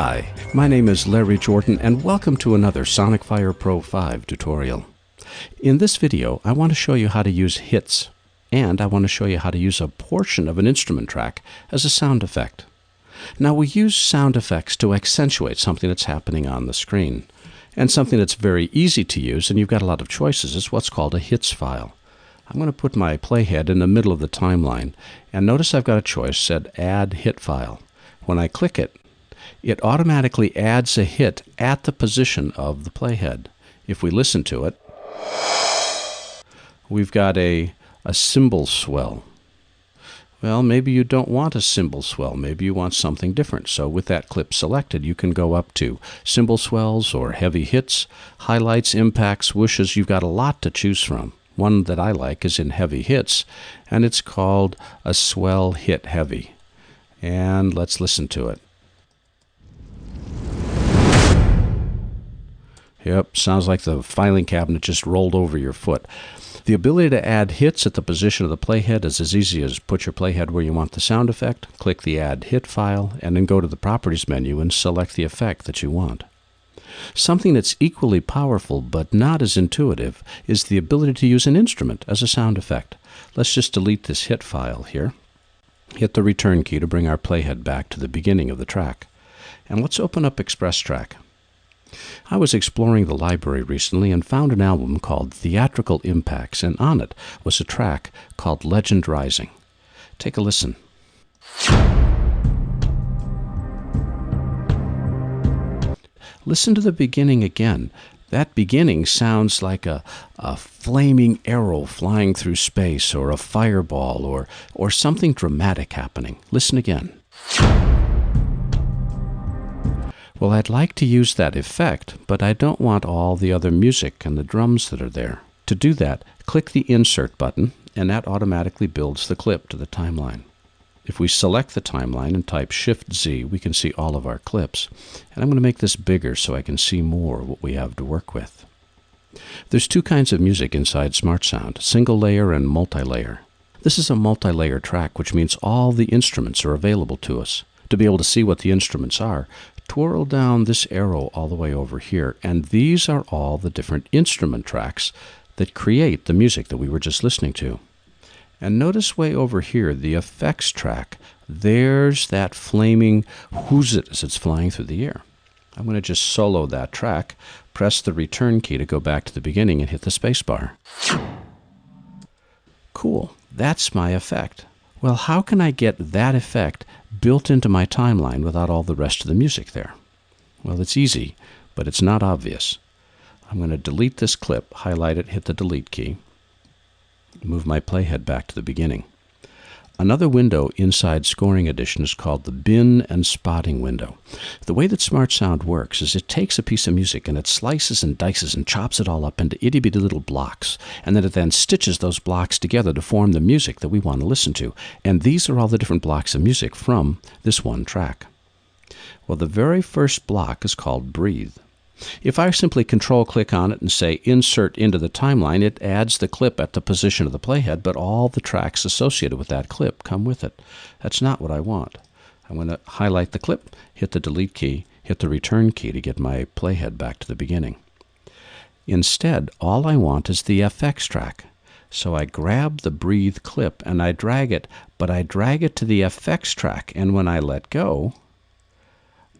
Hi, my name is Larry Jordan and welcome to another SonicFire Pro 5 tutorial. In this video, I want to show you how to use hits, and I want to show you how to use a portion of an instrument track as a sound effect. Now, we use sound effects to accentuate something that's happening on the screen. And something that's very easy to use, and you've got a lot of choices, is what's called a hits file. I'm going to put my playhead in the middle of the timeline, and notice I've got a choice said Add Hit File. When I click it, it automatically adds a hit at the position of the playhead. If we listen to it, we've got a cymbal swell. Well, maybe you don't want a cymbal swell. Maybe you want something different. So with that clip selected, you can go up to cymbal swells or heavy hits, highlights, impacts, whooshes. You've got a lot to choose from. One that I like is in heavy hits, and it's called a swell hit heavy. And let's listen to it. Yep, sounds like the filing cabinet just rolled over your foot. The ability to add hits at the position of the playhead is as easy as put your playhead where you want the sound effect, click the Add Hit file, and then go to the Properties menu and select the effect that you want. Something that's equally powerful but not as intuitive is the ability to use an instrument as a sound effect. Let's just delete this hit file here. Hit the return key to bring our playhead back to the beginning of the track. And let's open up Express Track. I was exploring the library recently and found an album called Theatrical Impacts, and on it was a track called Legend Rising. Take a listen. Listen to the beginning again. That beginning sounds like a flaming arrow flying through space, or a fireball, or something dramatic happening. Listen again. Well, I'd like to use that effect, but I don't want all the other music and the drums that are there. To do that, click the Insert button, and that automatically builds the clip to the timeline. If we select the timeline and type Shift-Z, we can see all of our clips. And I'm going to make this bigger so I can see more what we have to work with. There's two kinds of music inside SmartSound, single layer and multi-layer. This is a multi-layer track, which means all the instruments are available to us. To be able to see what the instruments are, twirl down this arrow all the way over here, and these are all the different instrument tracks that create the music that we were just listening to. And notice way over here, the effects track, there's that flaming who's it as it's flying through the air. I'm going to just solo that track, press the return key to go back to the beginning, and hit the space bar. Cool, that's my effect. Well, how can I get that effect built into my timeline without all the rest of the music there? Well, it's easy, but it's not obvious. I'm going to delete this clip, highlight it, hit the delete key, move my playhead back to the beginning. Another window inside Scoring Edition is called the Bin and Spotting window. The way that SmartSound works is it takes a piece of music and it slices and dices and chops it all up into itty-bitty little blocks, and then it then stitches those blocks together to form the music that we want to listen to. And these are all the different blocks of music from this one track. Well, the very first block is called Breathe. If I simply Control-click on it and say Insert into the timeline, it adds the clip at the position of the playhead, but all the tracks associated with that clip come with it. That's not what I want. I'm going to highlight the clip, hit the Delete key, hit the Return key to get my playhead back to the beginning. Instead, all I want is the FX track. So I grab the Breathe clip and I drag it, but I drag it to the FX track, and when I let go,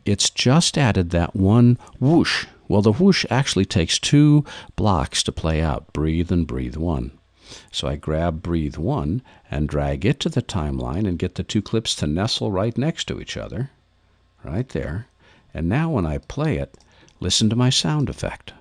it's just added that one whoosh. Well, the whoosh actually takes two blocks to play out, Breathe and Breathe 1. So I grab Breathe 1 and drag it to the timeline and get the two clips to nestle right next to each other, right there. And now when I play it, listen to my sound effect.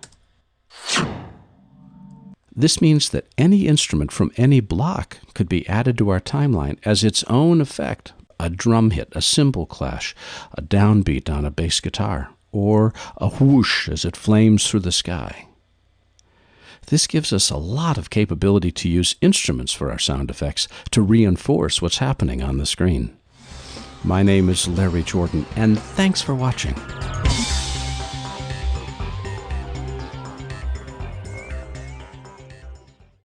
This means that any instrument from any block could be added to our timeline as its own effect. A drum hit, a cymbal clash, a downbeat on a bass guitar, or a whoosh as it flames through the sky. This gives us a lot of capability to use instruments for our sound effects to reinforce what's happening on the screen. My name is Larry Jordan, and thanks for watching.